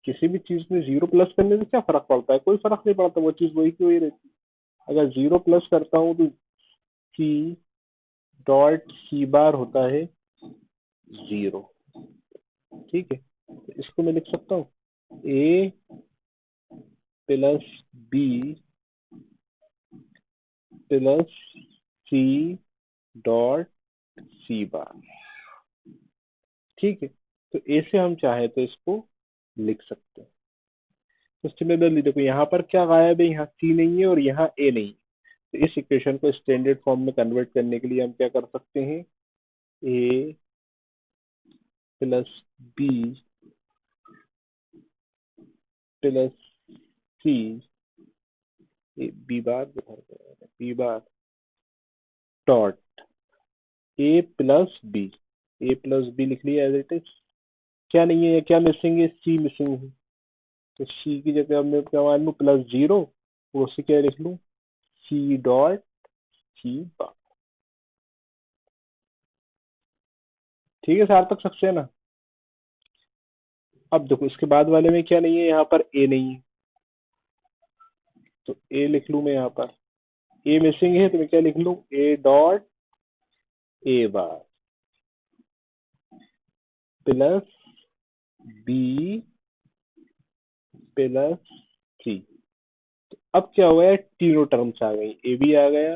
किसी भी चीज में जीरो प्लस करने से क्या फर्क पड़ता है? कोई फर्क नहीं पड़ता, वो चीज वही की वही रहती है। अगर जीरो प्लस करता हूँ तो सी डॉट सी बार होता है जीरो। ठीक है, तो इसको मैं लिख सकता हूँ A plus B plus C dot C bar. ठीक है, तो ए से हम चाहे तो इसको लिख सकते हैं। तो सिमिलरली देखो यहाँ पर क्या गायब है, यहाँ सी नहीं है और यहाँ ए नहीं है। तो इस इक्वेशन को स्टैंडर्ड फॉर्म में कन्वर्ट करने के लिए हम क्या कर सकते हैं? A plus B plus C, B bar B bar dot A plus B. A plus B लिख लिया एज इट इज। क्या नहीं है, क्या मिसिंग है? सी मिसिंग है। तो सी की जगह मैं क्या मान लूँ? Plus zero. और उससे क्या लिख लूँ? सी डॉट सी बार। ठीक है, सार्थक सक्सेना है ना? अब देखो इसके बाद वाले में क्या नहीं है, यहाँ पर ए नहीं है। तो ए लिख लूँ मैं यहाँ पर। ए मिसिंग है तो मैं क्या लिख लूँ? A dot A bar plus B plus C. अब क्या हुआ है, तीनों टर्म्स आ गई, ए भी आ गया,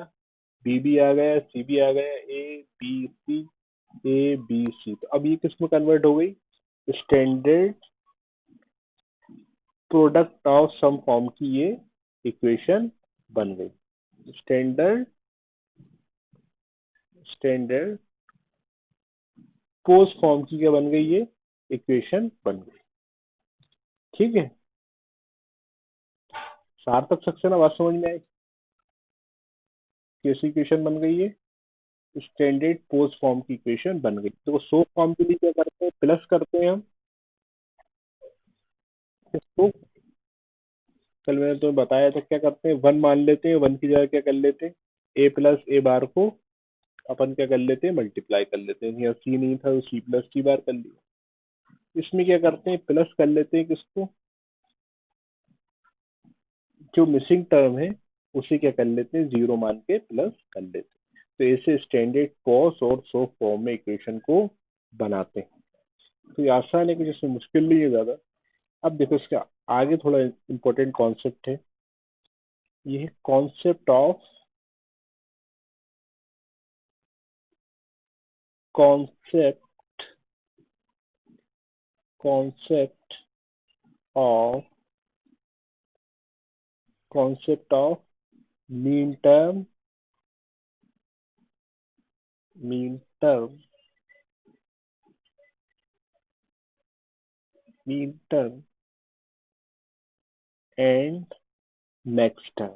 बी भी आ गया, सी भी आ गया, ए बी सी, ए बी सी। तो अब ये किस में कन्वर्ट हो गई? Standard product of sum form की ये इक्वेशन बन गई। स्टैंडर्ड स्टैंडर्ड पोस्ट फॉर्म की क्या बन गई? ये इक्वेशन बन गई। ठीक है, सार्थक सक्सेना बात समझ में आई? कैसी इक्वेशन बन गई है? स्टैंडर्ड पोस्ट फॉर्म की इक्वेशन बन गई। तो सो फॉर्म के लिए क्या करते हैं? प्लस करते हैं हम इसको। कल मैंने तुम्हें बताया था क्या करते हैं, वन मान लेते हैं, वन की जगह क्या कर लेते हैं? ए प्लस ए बार को अपन क्या कर लेते हैं? मल्टीप्लाई कर लेते हैं। यहाँ सी नहीं था तो सी प्लस सी बार कर लिया। इसमें क्या करते हैं? प्लस कर लेते हैं किसको? जो मिसिंग टर्म है उसे क्या कर लेते हैं? जीरो मान के प्लस कर लेते हैं। तो ऐसे स्टैंडर्ड कॉस और सो फॉर्म में इक्वेशन को बनाते हैं। तो ये आसान है, कि जिसमें मुश्किल नहीं है ज्यादा। अब देखो इसका आगे थोड़ा इंपॉर्टेंट कॉन्सेप्ट है। ये है concept concept of concept of mean term min term min term and max term.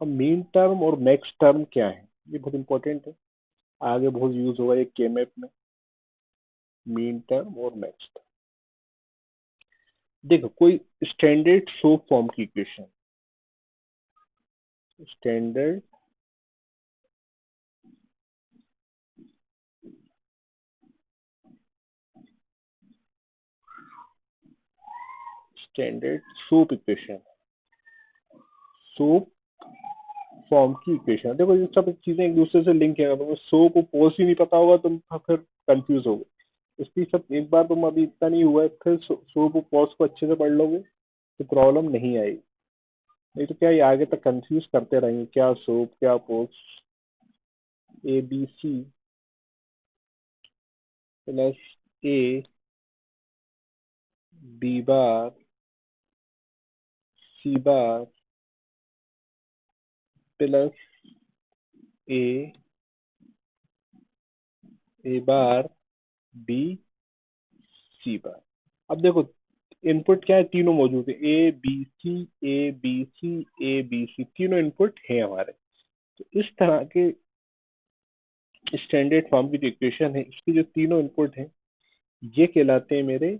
अब मीन टर्म और मैक्स टर्म क्या है, ये बहुत इंपॉर्टेंट है। आगे बहुत यूज होगा ये केमेप में। मीन टर्म और मैक्स टर्म, देखो कोई स्टैंडर्ड सोप फॉर्म की equation, standard standard soap equation, soap form की इक्वेशन। देखो ये सब चीजें एक दूसरे से लिंक है। तुम्हें सो को पोस ही नहीं पता होगा, तुम फिर कंफ्यूज हो गए। इसलिए सब एक बार तुम अभी इतना नहीं हुआ है, फिर सो को पोस को अच्छे से पढ़ लोगे तो प्रॉब्लम नहीं आएगी। नहीं तो क्या ये आगे तक कंफ्यूज करते रहेंगे, क्या सोप क्या POS. A B C plus A B bar C bar plus A A bar B C bar. अब देखो इनपुट क्या है, तीनों मौजूद है, A B C A B C A B C, तीनों इनपुट है हमारे। तो इस तरह के स्टैंडर्ड फॉर्म की जो इक्वेशन है, इसकी जो तीनों इनपुट है, ये कहलाते हैं मेरे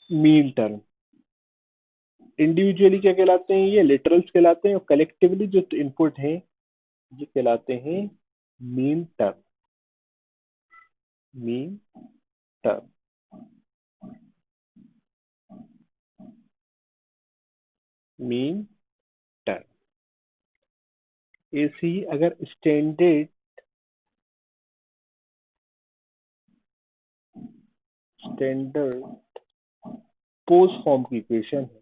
मीन टर्म। इंडिविजुअली क्या कहलाते हैं? ये लिटरल्स कहलाते हैं। और कलेक्टिवली जो इनपुट है ये कहलाते हैं min term. Min term. Min term. ऐसे ही अगर स्टैंडर्ड पोस्ट फॉर्म की इक्वेशन है,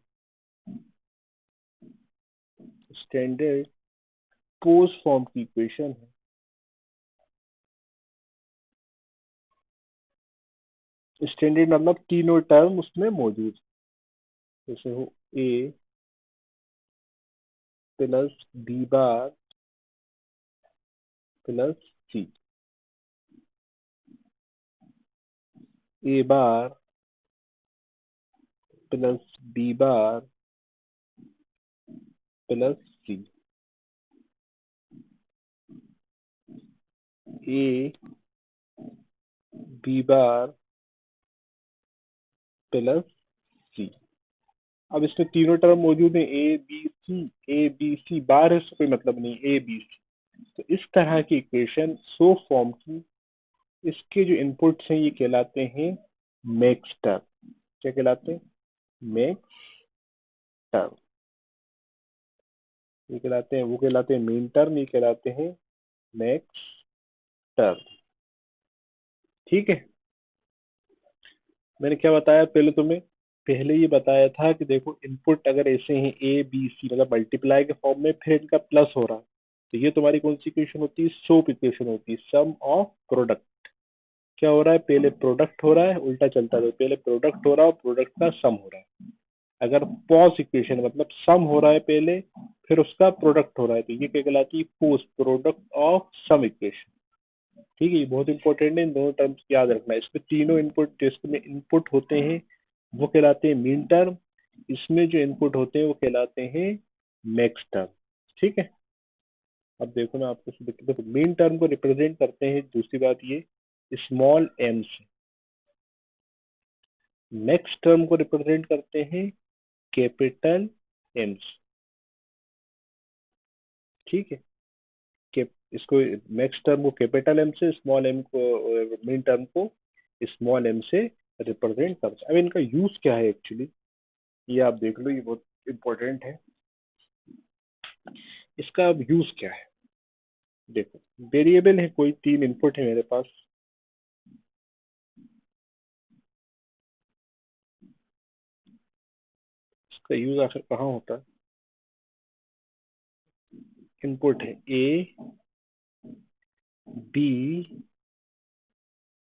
स्टैंडर्ड पोस्ट फॉर्म की इक्वेशन है, स्टैंडर्ड मतलब तीनों टर्म उसमें मौजूद है। जैसे हो A plus B bar plus C, A bar plus B bar plus C, A B bar plus C. अब इसमें तीनों टर्म मौजूद है, ए बी सी बार है, उससे कोई मतलब नहीं, ए बी सी। तो इस तरह की इक्वेशन सो फॉर्म की, इसके जो इनपुट्स हैं ये कहलाते हैं मैक्स टर्म। क्या कहलाते हैं? Max term. ये कहलाते हैं, वो कहलाते हैं मीन टर्म, ये कहलाते हैं मैक्स टर्म। ठीक है। मैंने क्या बताया पहले तुम्हें? पहले ये बताया था कि देखो इनपुट अगर ऐसे हैं ए बी सी, मतलब मल्टीप्लाई के फॉर्म में, फिर इनका प्लस हो रहा है, तो ये तुम्हारी कौन सी इक्वेशन होती है? सोप इक्वेशन होती है, सम ऑफ प्रोडक्ट। क्या हो रहा है? पहले प्रोडक्ट हो रहा है, उल्टा चलता है, पहले प्रोडक्ट हो रहा है और प्रोडक्ट का सम हो रहा है। अगर पॉज इक्वेशन मतलब सम हो रहा है पहले, फिर उसका प्रोडक्ट हो रहा है, तो ये क्या कहलाती है? Post product of sum equation. ठीक है, ये बहुत इंपॉर्टेंट है, इन दोनों टर्म्स याद रखना है। इसमें तीनों इनपुट जो इसमें इनपुट होते हैं वो कहलाते हैं मीन टर्म, इसमें जो इनपुट होते हैं वो कहलाते हैं मैक्स टर्म। ठीक है। अब देखो, मैं आपको देखो मीन टर्म को रिप्रेजेंट करते हैं, दूसरी बात ये, स्मॉल एम से। मैक्स टर्म को रिप्रेजेंट करते हैं कैपिटल एम से। ठीक है। इसको मैक्स टर्म को कैपिटल एम से, स्मॉल एम को, मीन टर्म को स्मॉल एम से रिप्रेजेंट करते हैं। अब इनका यूज क्या है एक्चुअली, ये आप देख लो, ये बहुत इंपॉर्टेंट है। इसका अब यूज क्या है? देखो, वेरिएबल है कोई, तीन इनपुट है मेरे पास। इसका यूज आखिर कहाँ होता है? इनपुट है ए बी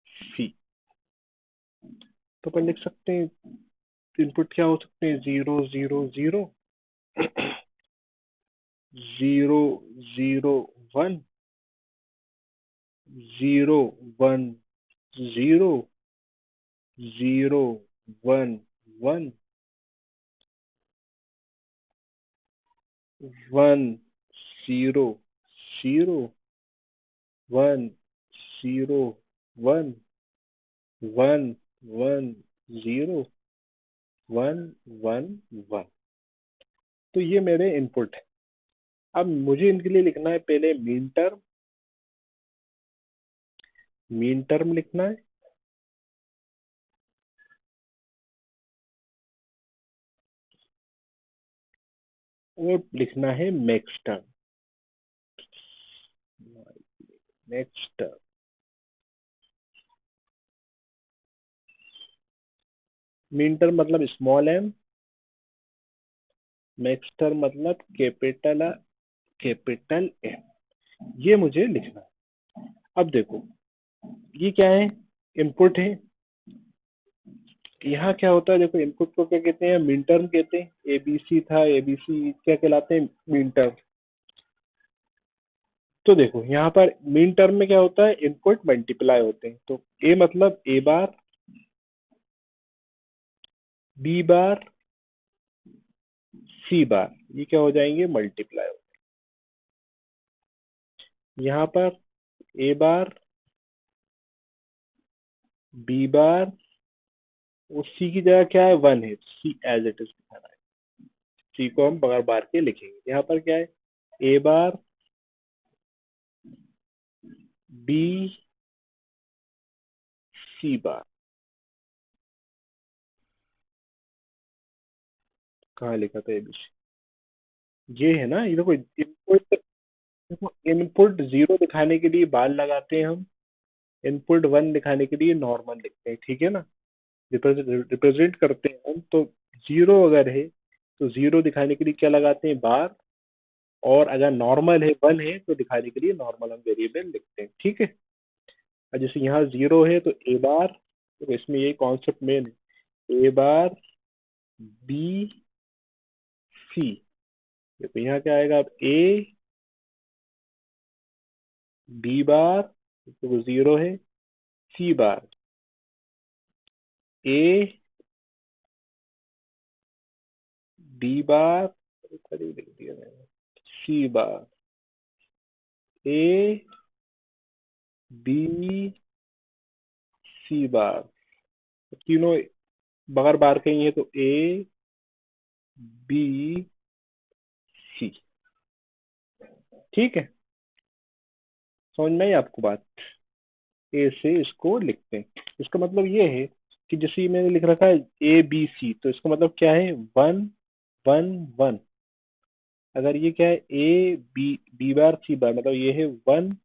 सी, तो अपन लिख सकते हैं इनपुट क्या हो सकते हैं? 0 0 0, 0 0 1, 0 1 0, 0 1 1, 1 0 0, 1 0 1, 1 1 0, 1 1 1। तो ये मेरे इनपुट है। अब मुझे इनके लिए लिखना है पहले मीन टर्म लिखना है, और लिखना है max term. Max term, min term मतलब स्मॉल एम, मैक्स टर्म मतलब कैपिटल एम। ये मुझे लिखना है। अब देखो, ये क्या है? इनपुट है। यहाँ क्या होता है? देखो, इनपुट को क्या कहते हैं? मीन टर्म कहते हैं। एबीसी था, एबीसी क्या कहलाते हैं? Min term. तो देखो यहाँ पर मीन टर्म में क्या होता है? इनपुट मल्टीप्लाई होते हैं, तो ए मतलब ए बार, बी बार, सी बार, ये क्या हो जाएंगे? मल्टीप्लाई हो। यहाँ पर ए बार, बी बार, और सी की जगह क्या है? 1 है, सी एज इट इज दिखाना है। सी को हम बगैर बार के लिखेंगे। यहाँ पर क्या है? ए बार, बी, सी बार। कहाँ लिखा था एबीसी? ये है ना, ये देखो इनपुट, देखो इनपुट जीरो दिखाने के लिए बार लगाते हैं हम, इनपुट वन दिखाने के लिए नॉर्मल लिखते हैं, ठीक है ना। रिप्रेजेंट करते हैं हम तो जीरो अगर है तो जीरो दिखाने के लिए क्या लगाते हैं, बार। और अगर नॉर्मल है, वन है, तो दिखाने के लिए नॉर्मल हम वेरिएबल लिखते हैं, ठीक है। और जैसे यहाँ जीरो है तो ए बार, तो इसमें ये कॉन्सेप्ट मेन है, ए बार बी सी। तो यहाँ क्या आएगा, अब ए बी बार, तो वो जीरो है, सी बार ए बी बार, सॉरी लिख दिया मैंने, सी बार ए बी सी बार। तो तीनों बगैर बार के ही है, तो ए बी सी, ठीक है। समझ में आई आपको बात। ए से इसको लिखते हैं, इसका मतलब ये है कि जैसे ये मैंने लिख रखा है ए बी सी, तो इसका मतलब क्या है, वन वन वन। अगर ये क्या है, A B B bar C बार, मतलब ये है वन,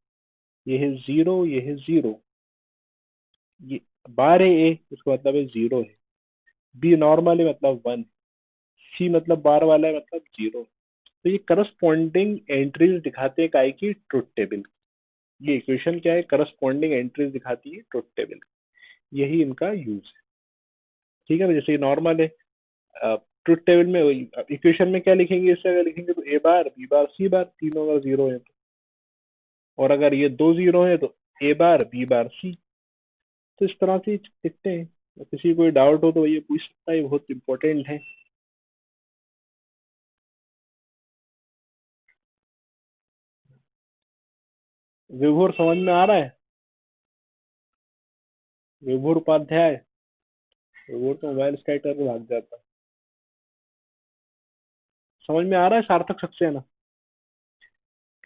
ये है जीरो, ये है जीरो, ये बार है ए, इसका मतलब है जीरो है। बी नॉर्मल है मतलब वन, सी मतलब बार वाला है मतलब जीरो। तो ये करस्पॉन्डिंग एंट्रीज दिखाते हैं काय की, ट्रुथ टेबल। ये इक्वेशन क्या है, करस्पॉन्डिंग एंट्रीज दिखाती है ट्रुथ टेबल। यही इनका यूज है, ठीक है ना। जैसे नॉर्मल है, ट्रुथ टेबल में इक्वेशन में क्या लिखेंगे, इससे अगर लिखेंगे तो ए बार बी बार सी बार, तीनों अगर जीरो है तो। और अगर ये दो जीरो है तो ए बार बी बार सी। तो इस तरह से लिखते हैं। तो किसी को कोई डाउट हो तो ये पूछ सकता है, ये बहुत इंपॉर्टेंट है। विभोर समझ में आ रहा है, विभोर उपाध्याय। विभोर तो मोबाइल स्टार्ट करके भाग जाता है। समझ में आ रहा है सार्थक सक्सेना,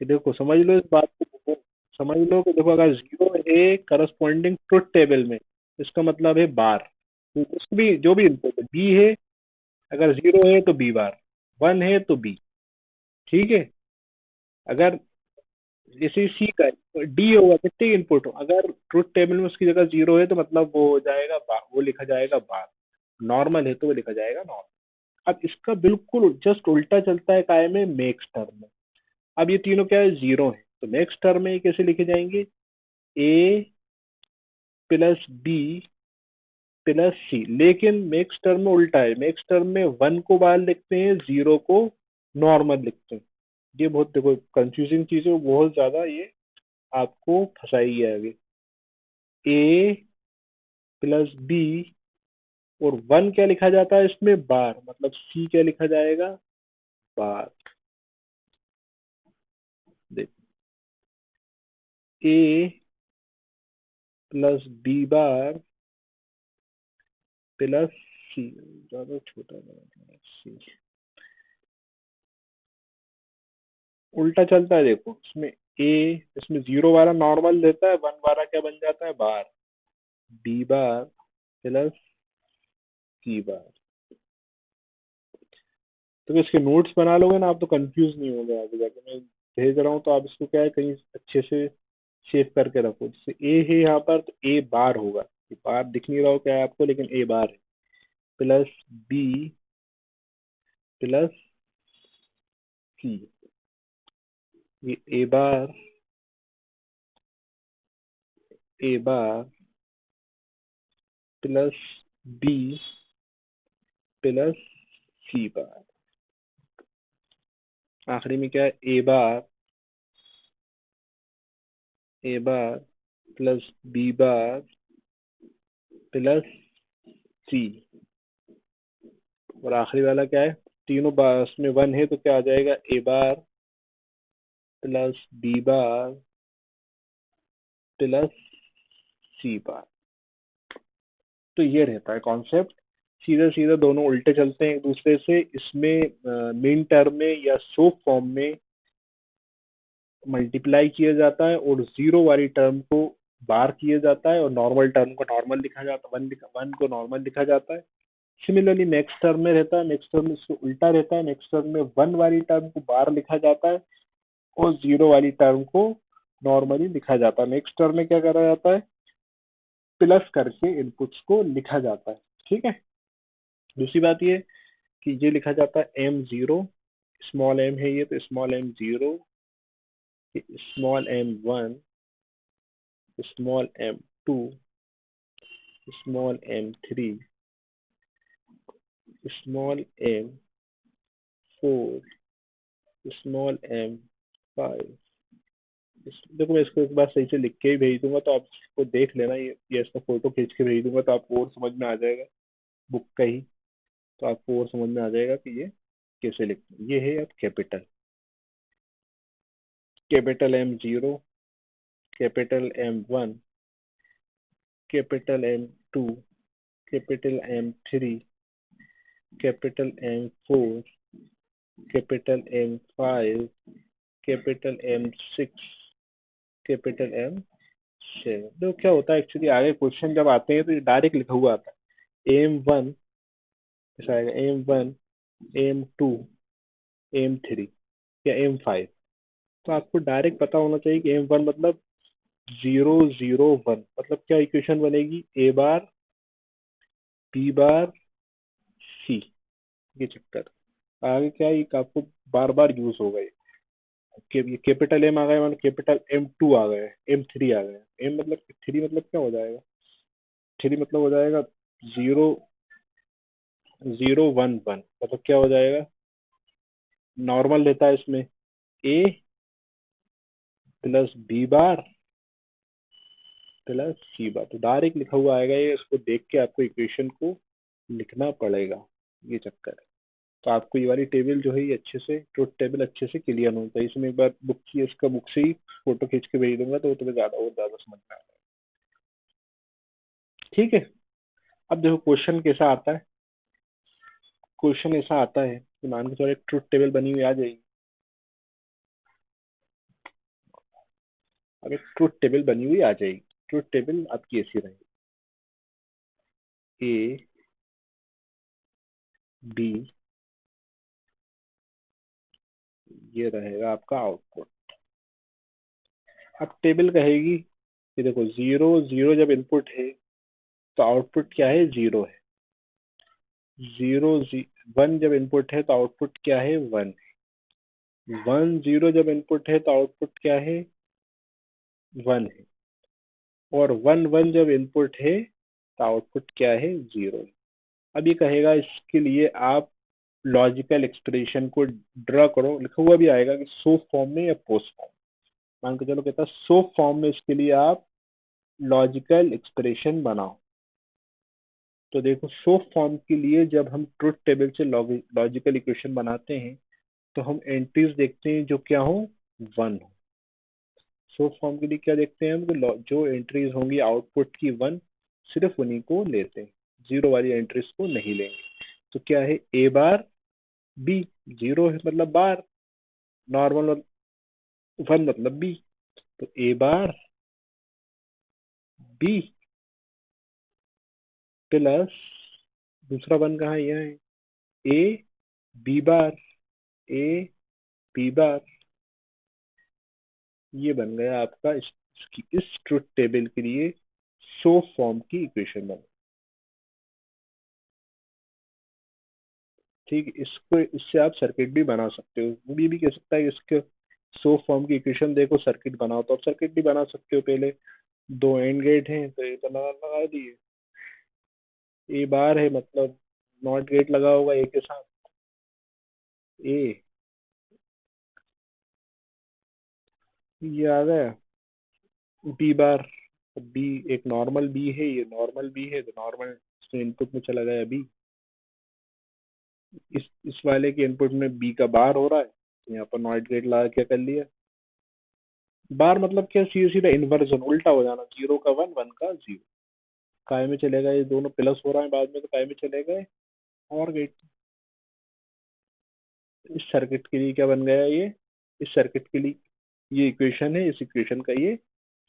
कि देखो समझ लो इस बात को, देखो समझ लो कि देखो अगर जीरो है करस्पॉन्डिंग ट्रुथ टेबल में, इसका मतलब है बार। तो कुछ भी जो भी इनपुट है, बी है, अगर जीरो है तो बी बार, वन है तो बी, ठीक है। अगर जैसे सी का डी होगा, कितने इनपुट हो, अगर ट्रुथ टेबल में उसकी जगह जीरो है तो मतलब वो हो जाएगा बार, वो लिखा जाएगा बार। नॉर्मल है तो वो लिखा जाएगा नॉर्मल। अब इसका बिल्कुल जस्ट उल्टा चलता है काय में, मैक्स टर्म में। अब ये तीनों क्या है, जीरो है, तो मैक्स टर्म में ये कैसे लिखे जाएंगे, ए प्लस बी प्लस सी। लेकिन मैक्स टर्म में उल्टा है, मैक्स टर्म में वन को बाहर लिखते हैं, जीरो को नॉर्मल लिखते हैं। ये बहुत देखो कंफ्यूजिंग चीज है, बहुत ज्यादा ये आपको फंसाई है आगे। ए प्लस बी, और वन क्या लिखा जाता है इसमें, बार, मतलब सी क्या लिखा जाएगा, बार। देख, ए प्लस बी बार प्लस सी, ज्यादा छोटा नहीं, सी। उल्टा चलता है देखो इसमें, ए, इसमें जीरो वाला नॉर्मल देता है, वन वाला क्या बन जाता है, बार। बी बार प्लस सी बार। तो इसके नोट्स बना लोगे ना आप, तो कंफ्यूज नहीं होगे आगे जाके। मैं भेज रहा हूँ तो आप इसको क्या है, कहीं अच्छे से सेव करके रखो। जैसे ए है यहाँ पर, तो ए बार होगा, ये बार दिख नहीं रहा हो क्या है आपको, लेकिन ए बार है। प्लस बी प्लस सी, ये ए बार प्लस बी प्लस सी बार। आखिरी में क्या है, ए bar plus B bar plus सी। और आखिरी वाला क्या है, तीनों बार उसमें वन है तो क्या आ जाएगा, ए bar plus B bar plus सी बार। तो ये रहता है कॉन्सेप्ट। सीधा सीधा दोनों उल्टे चलते हैं एक दूसरे से। इसमें मेन टर्म में या सोप फॉर्म में मल्टीप्लाई किया जाता है, और जीरो वाली टर्म को बार किया जाता है, और नॉर्मल टर्म को नॉर्मल लिखा जाता है, वन वन को नॉर्मल लिखा जाता है। सिमिलरली नेक्स्ट टर्म में रहता है, नेक्स्ट टर्म में इससे उल्टा रहता है, नेक्स्ट टर्म में वन वाली टर्म को बार लिखा जाता है और जीरो वाली टर्म को नॉर्मली लिखा जाता है। नेक्स्ट टर्म में क्या करा जाता है, प्लस करके इनपुट्स को लिखा जाता है। ठीक है। दूसरी बात ये कि ये लिखा जाता है एम जीरो, स्मॉल एम है ये, तो small m zero, small m one, small m two, small m three, small m four, small m five. देखो मैं इसको एक बार सही से लिख के ही भेज दूंगा, तो आप इसको देख लेना, ये इसका फोटो खींच के भेज दूंगा, तो आपको और समझ में आ जाएगा बुक का ही। तो आपको और समझ में आ जाएगा कि ये कैसे लिखते हैं। ये है अब capital, capital M zero, capital M one, capital M two, capital M three, capital M four, capital M five, capital M six, capital M seven. तो क्या होता है एक्चुअली, आगे क्वेश्चन जब आते हैं तो ये डायरेक्ट लिखा हुआ आता है, एम वन ऐसा आएगा, M one, M two, M three या एम फाइव। तो आपको डायरेक्ट पता होना चाहिए कि एम वन मतलब जीरो जीरो वन, मतलब क्या इक्वेशन बनेगी, ए बार बी बार सी। ये चक्कर आगे क्या है, ये आपको बार बार यूज होगा ये कैपिटल एम आ गया, मतलब कैपिटल एम टू आ गया, एम थ्री आ गया, एम मतलब थ्री मतलब क्या हो जाएगा, थ्री मतलब हो जाएगा जीरो जीरो वन वन, मतलब क्या हो जाएगा, नॉर्मल रहता है इसमें ए प्लस बी बार प्लस सी बार। तो डायरेक्ट लिखा हुआ आएगा ये, इसको देख के आपको इक्वेशन को लिखना पड़ेगा। ये चक्कर है। तो आपको ये वाली टेबल जो है ये अच्छे से, ट्रुथ टेबल अच्छे से क्लियर होना चाहिए। इसमें एक बार बुक की, इसका बुक से ही फोटो खींच के भेज दूंगा, तो वो तुम्हें ज्यादा और ज्यादा समझ में आएगा। ठीक है। अब देखो क्वेश्चन कैसा आता है, क्वेश्चन ऐसा आता है कि मान के चलो एक ट्रुथ टेबल बनी हुई आ जाएगी। अब एक ट्रुथ टेबल बनी हुई आ जाएगी, ट्रुथ टेबल आपकी ऐसी रहेगी, ए बी, ये रहेगा आपका आउटपुट। अब टेबल कहेगी कि देखो जीरो जीरो जब इनपुट है तो आउटपुट क्या है, जीरो है। जीरो वन जब इनपुट है तो आउटपुट क्या है, वन। वन जीरो जब इनपुट है तो आउटपुट क्या है, वन है। और वन वन जब इनपुट है तो आउटपुट क्या है, जीरो है। अब ये कहेगा इसके लिए आप लॉजिकल एक्सप्रेशन को ड्रा करो, लिखा हुआ भी आएगा कि सो फॉर्म में या पोस्ट फॉर्म। मान के चलो कहता है सो फॉर्म में इसके लिए आप लॉजिकल एक्सप्रेशन बनाओ। तो देखो सो फॉर्म के लिए जब हम ट्रुथ टेबल से लॉजिकल इक्वेशन बनाते हैं तो हम एंट्रीज देखते हैं जो क्या हो, वन हो। सो फॉर्म के लिए क्या देखते हैं हम, कि जो एंट्रीज होंगी आउटपुट की वन, सिर्फ उन्हीं को लेते हैं, जीरो वाली एंट्रीज को नहीं लेंगे। तो क्या है, ए बार बी, जीरो है मतलब बार, नॉर्मल वन मतलब बी। तो ए बार बी प्लस दूसरा वन कहाँ है, यहाँ है, A B bar, A B बार। ये बन गया आपका इस ट्रुथ टेबल के लिए सो फॉर्म की इक्वेशन बन। ठीक है, इसको इससे आप सर्किट भी बना सकते हो। वो भी कह सकता है इसके सो फॉर्म की इक्वेशन देखो सर्किट बनाओ, तो आप सर्किट भी बना सकते हो। पहले दो एंड गेट हैं तो ये तो लगा दिए, ए बार है मतलब नॉट गेट लगा होगा ए के साथ, ए, ये आ गया बी बार। बी एक नॉर्मल बी है, ये नॉर्मल बी है, तो नॉर्मल इनपुट में चला गया बी। इस वाले के इनपुट में बी का बार हो रहा है, तो यहाँ पर नॉट गेट लगा क्या कर लिया। बार मतलब क्या, सीधा सीधा इन्वर्जन, उल्टा हो जाना, जीरो का वन, वन का जीरो। काय में चले गए, ये दोनों प्लस हो रहा है बाद में, तो काय में चले गए और गेट। इस सर्किट के लिए क्या बन गया ये, इस सर्किट के लिए ये इक्वेशन है, इस इक्वेशन का ये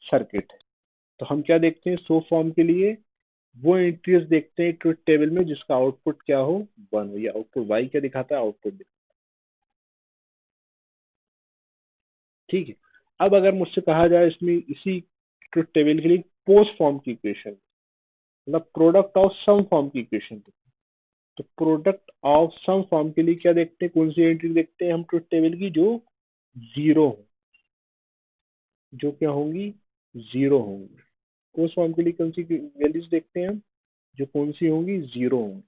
सर्किट है। तो हम क्या देखते हैं सो फॉर्म के लिए, वो एंट्रीज देखते हैं ट्रुथ टेबल में जिसका आउटपुट क्या हो, 1 हो। ये आउटपुट वाई क्या दिखाता है, आउटपुट। ठीक है। अब अगर मुझसे कहा जाए इसमें इसी ट्रुथ टेबल के लिए पोस्ट फॉर्म की इक्वेशन, मतलब प्रोडक्ट ऑफ सम फॉर्म की इक्वेशन, तो प्रोडक्ट ऑफ सम फॉर्म के लिए क्या देखते हैं, कौन सी एंट्री देखते हैं हम ट्रुथ टेबल की, जो जीरो हो, जो क्या होंगी, जीरो होंगी। पोस्ट फॉर्म के लिए कौन सी वैल्यूज देखते हैं हम, जो कौन सी होंगी, जीरो होंगी।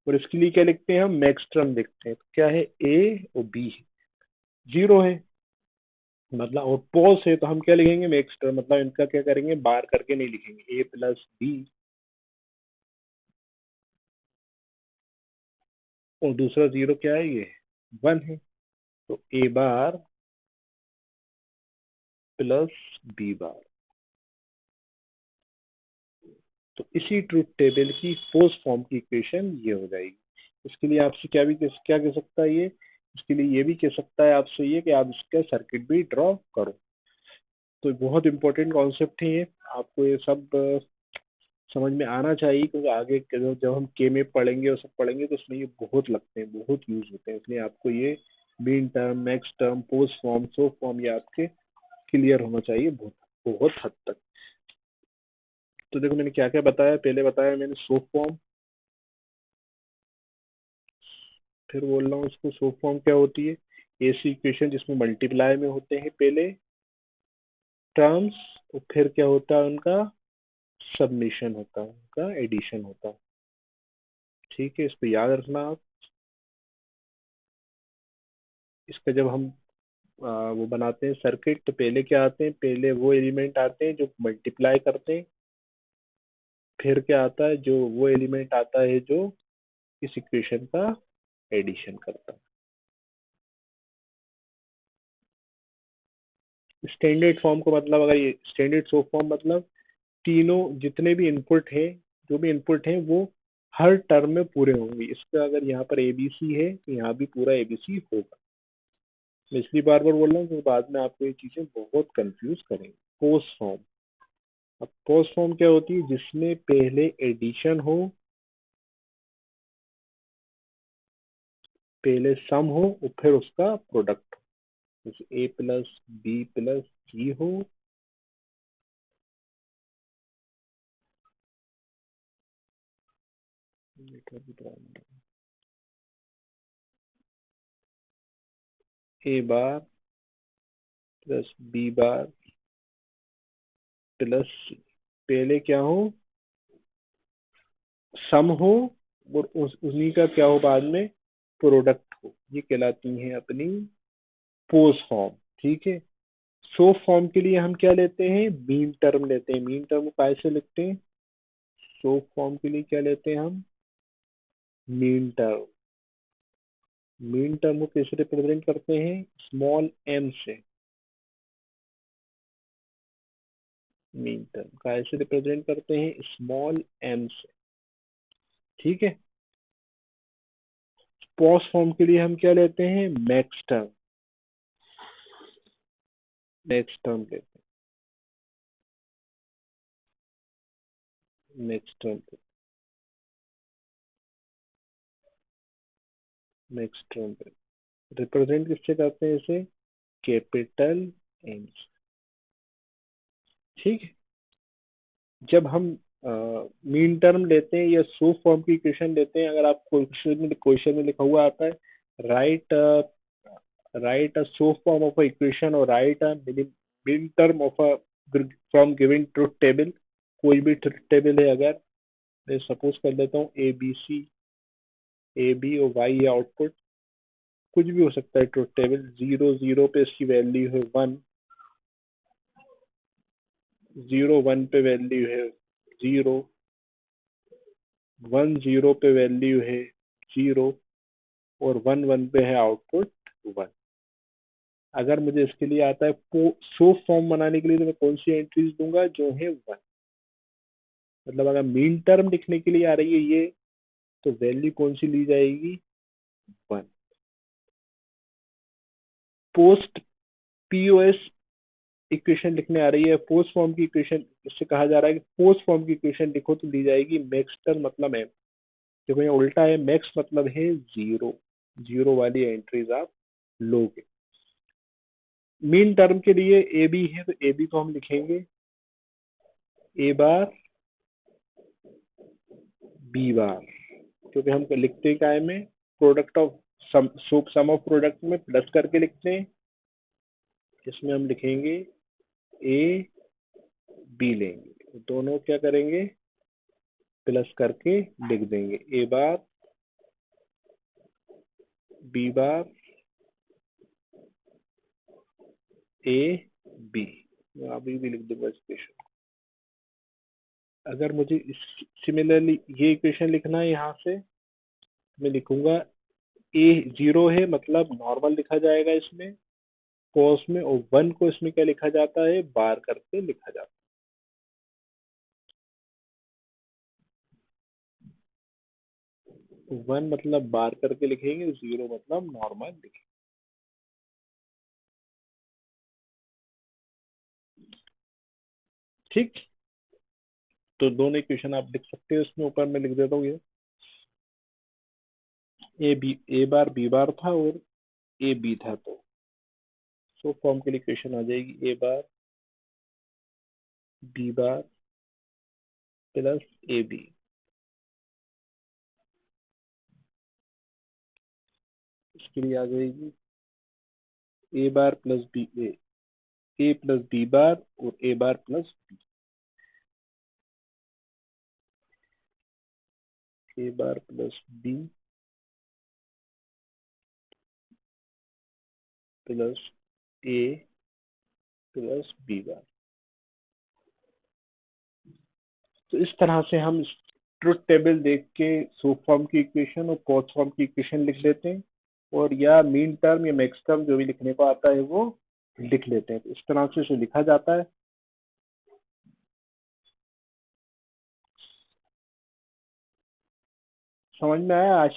और इसके लिए क्या लिखते हैं हम, मैक्स टर्म देखते हैं। तो क्या है, ए और बी है, जीरो है मतलब, और पॉज है तो हम क्या लिखेंगे, मैक्स टर्म, मतलब इनका क्या करेंगे, बार करके नहीं लिखेंगे, ए प्लस बी। और दूसरा जीरो क्या है, ये 1 है। तो ए बार प्लस बी बार। तो इसी ट्रूथ टेबल की पोस्ट फॉर्म की इक्वेशन ये हो जाएगी। इसके लिए आपसे क्या कह सकता है ये, इसके लिए ये भी कह सकता है आपसे ये कि आप इसका सर्किट भी ड्रॉ करो। तो बहुत इंपॉर्टेंट कॉन्सेप्ट है ये, आपको ये सब समझ में आना चाहिए, क्योंकि आगे जब हम के में पढ़ेंगे और सब पढ़ेंगे तो उसमें ये बहुत लगते हैं, बहुत यूज होते हैं। इसलिए आपको ये mean term, max term, post form, so form, ये आपके क्लियर होना चाहिए बहुत, बहुत हद तक। तो देखो मैंने क्या क्या बताया, पहले बताया मैंने सो फॉर्म, फिर बोल रहा हूँ इसको, सो फॉर्म क्या होती है, ऐसी इक्वेशन जिसमें मल्टीप्लाई में होते हैं पहले टर्म्स, और फिर क्या होता है उनका सबमिशन होता है, उनका एडिशन होता है। ठीक है, इसको याद रखना आप। इसका जब हम वो बनाते हैं सर्किट, तो पहले क्या आते हैं, पहले वो एलिमेंट आते हैं जो मल्टीप्लाई करते हैं, फिर क्या आता है, जो वो एलिमेंट आता है जो इस इक्वेशन का एडिशन करता है। स्टैंडर्ड फॉर्म को मतलब, अगर ये स्टैंडर्ड सो फॉर्म मतलब तीनों जितने भी इनपुट है, जो भी इनपुट है वो हर टर्म में पूरे होंगे। इसका अगर यहाँ पर एबीसी है तो यहाँ भी पूरा एबीसी होगा। मैं इसलिए बार बार बोल रहा हूँ क्योंकि बाद में आपको ये चीजें बहुत कंफ्यूज करेंगे। पोस्ट फॉर्म, अब पोस्ट फॉर्म क्या होती है, जिसमें पहले एडिशन हो, पहले सम हो और फिर उसका प्रोडक्ट हो, जैसे ए प्लस बी प्लस सी हो, ए bar plus B bar plus सी, पहले क्या हो, सम हो, और उन्हीं का क्या हो बाद में, प्रोडक्ट हो। ये कहलाती है अपनी पोस्ट फॉर्म। ठीक है। सो फॉर्म के लिए हम क्या लेते हैं, मीन टर्म लेते हैं। मीन टर्म को कैसे लिखते हैं, सो फॉर्म के लिए क्या लेते हैं हम, मीन टर्म। मीन टर्म को कैसे रिप्रेजेंट करते हैं, स्मॉल एम से। मीन टर्म का ऐसे रिप्रेजेंट करते हैं स्मॉल एम से। ठीक है। पोस्ट फॉर्म के लिए हम क्या लेते हैं, मैक्स टर्म। मैक्स टर्म लेते हैं, max term, max term represent किससे करते हैं इसे, कैपिटल एम से। ठीक है। जब हम मीन टर्म लेते हैं या सो फॉर्म की इक्वेशन लेते हैं, अगर आप क्वेश्चन में लिखा हुआ आता है, write write a SOP form of a equation और write a min term of a from giving truth table. कोई भी ट्रुथ टेबल है, अगर मैं सपोज कर लेता हूँ A B C, A B और वाई है आउटपुट, कुछ भी हो सकता है ट्रुथ टेबल। जीरो जीरो पे इसकी वैल्यू है 1, जीरो वन पे वैल्यू है 0, 1 0 पे वैल्यू है 0, और 1 1 पे है आउटपुट 1। अगर मुझे इसके लिए आता है सो फॉर्म बनाने के लिए, तो मैं कौन सी एंट्रीज दूंगा, जो है 1। मतलब अगर मीन टर्म लिखने के लिए आ रही है ये, तो वैल्यू कौन सी ली जाएगी, 1। पोस्ट पीओएस इक्वेशन लिखने आ रही है पोस्ट फॉर्म की इक्वेशन, इससे कहा जा रहा है कि पोस्ट फॉर्म की इक्वेशन लिखो तो दी जाएगी मैक्स टर्म मतलब है, देखो यहाँ उल्टा है, मैक्स मतलब है जीरो, जीरो वाली एंट्रीज आप लोगे। मीन टर्म के लिए ए बी है तो ए बी को हम लिखेंगे ए बार बी बार, क्योंकि हम लिखते क्या है में product of sum of product में प्लस करके लिखते हैं, इसमें हम लिखेंगे ए बी लेंगे, दोनों क्या करेंगे प्लस करके लिख देंगे ए bar B bar A B, मैं अभी भी लिख दूंगा इक्वेशन। अगर मुझे सिमिलरली ये इक्वेशन लिखना है यहाँ से, मैं लिखूंगा ए जीरो है मतलब नॉर्मल लिखा जाएगा इसमें कॉस में, और वन को इसमें क्या लिखा जाता है बार करके लिखा जाता है, वन मतलब बार करके लिखेंगे, जीरो मतलब नॉर्मल लिखेंगे। ठीक, तो दोनों इक्वेशन आप लिख सकते हो इसमें, ऊपर मैं लिख देता हूँ ये A B A bar B बार था और ए बी था, तो सो फॉर्म के लिए इक्वेशन आ जाएगी A bar B bar plus A B, इसके लिए आ जाएगी A bar plus B A plus B bar और A bar plus A bar plus B plus A plus B bar. तो इस तरह से हम ट्रुथ टेबल देख के सूप फॉर्म की इक्वेशन और कॉस फॉर्म की इक्वेशन लिख लेते हैं, और या मीन टर्म या मैक्स टर्म जो भी लिखने को आता है वो लिख लेते हैं, तो इस तरह से उसे लिखा जाता है। समझ में आया आज?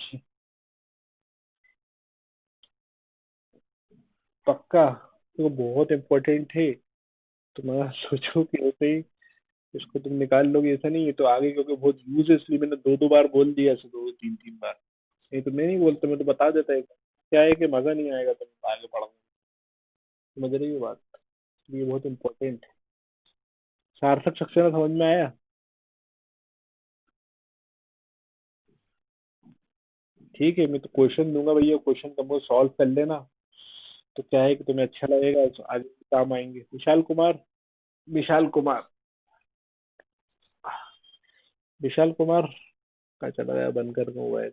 पक्का? तो बहुत इम्पोर्टेंट है, तो मैं सोचो कि ऐसे ही इसको तुम निकाल लोगे ऐसा नहीं है, तो आगे क्योंकि बहुत यूज है इसलिए मैंने दो दो बार बोल दिया, ऐसे दो तीन तीन बार, नहीं तो मैं नहीं बोलता, मैं तो बता देता है, क्या है कि मजा नहीं आएगा तुम आगे पढ़ोगे, समझ रही हो बात, ये बहुत इंपॉर्टेंट है। सार्थक सक्सेना समझ में आया? ठीक है, मैं तो क्वेश्चन दूंगा भैया, क्वेश्चन तुम वो सॉल्व कर लेना, तो क्या है कि तुम्हें अच्छा लगेगा, तो आगे काम आएंगे। विशाल कुमार, विशाल कुमार, विशाल कुमार का चला गया बंद कर मोबाइल।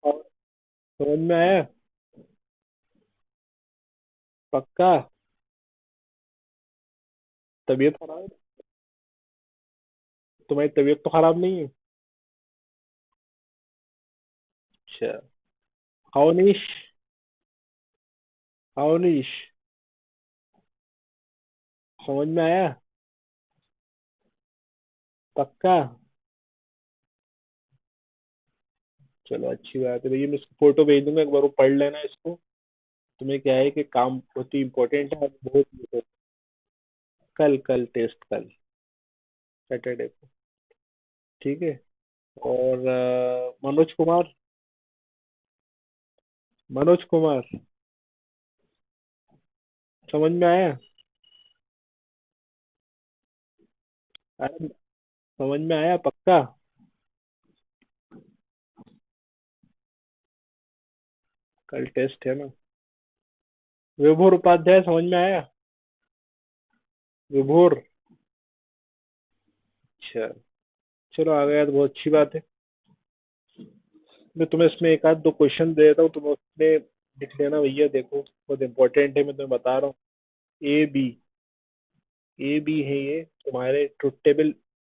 और समझ में आया? पक्का? तबीयत खराब है? तुम्हारी तबीयत तो खराब नहीं है? अच्छा, अवनीश, अवनीश, समझ में आया? पक्का? चलो अच्छी बात है भैया, मैं इसको फोटो भेज दूंगा, एक बार वो पढ़ लेना इसको, तुम्हें क्या है कि काम बहुत ही इंपॉर्टेंट है, बहुत कल कल टेस्ट कल सैटरडे को, ठीक है। और मनोज कुमार, मनोज कुमार, समझ में आया? अरे समझ में आया पक्का? कल टेस्ट है ना? विभोर उपाध्याय, समझ में आया? विभोर, अच्छा, चलो आ गया तो बहुत अच्छी बात है। मैं तुम्हें इसमें एक आध दो क्वेश्चन दे देता हूँ, तुम उसमें लिख लेना भैया, देखो बहुत इंपॉर्टेंट है, मैं तुम्हें बता रहा हूँ। ए बी, ए बी है ये तुम्हारे ट्रुथ टेबल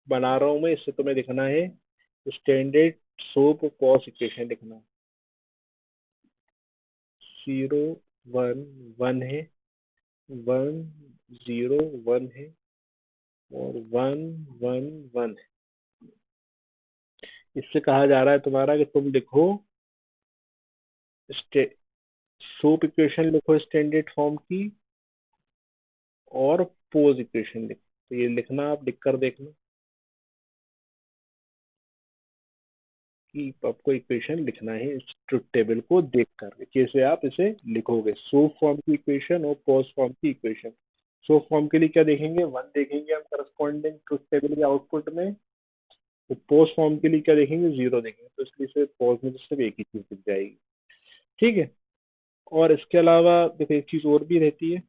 बना रहा हूँ मैं, इससे तुम्हें लिखना है स्टैंडर्ड सोप कॉस इक्वेशन लिखना है। जीरो वन वन है, वन जीरो वन है, और वन वन वन है। इससे कहा जा रहा है तुम्हारा कि तुम लिखो सोप इक्वेशन लिखो स्टैंडर्ड फॉर्म की, और पोज इक्वेशन लिख, तो ये लिखना, आप लिख कर देखना कि आपको इक्वेशन लिखना है इस ट्रुथ टेबल को देख कर, कैसे आप इसे लिखोगे, सो फॉर्म की इक्वेशन और पॉज फॉर्म की इक्वेशन। सो फॉर्म के लिए क्या देखेंगे, 1 देखेंगे हम करस्पॉन्डिंग ट्रुथ टेबल के आउटपुट में। तो पॉज फॉर्म के लिए क्या देखेंगे, 0 देखेंगे, तो इसलिए से पॉज में तो सिर्फ एक ही चीज दिख जाएगी। ठीक है। और इसके अलावा देखो एक चीज और भी रहती है,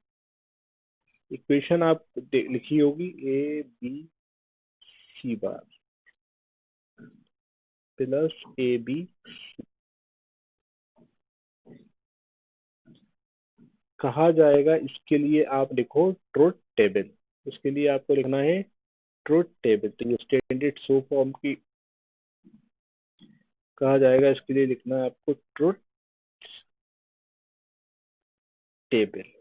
इक्वेशन आप लिखी होगी A B C bar plus AB, कहा जाएगा इसके लिए आप लिखो ट्रुथ टेबल। इसके लिए आपको लिखना है ट्रुथ टेबल, तो ये स्टैंडर्ड सो फॉर्म की कहा जाएगा, इसके लिए लिखना है आपको ट्रुथ टेबल।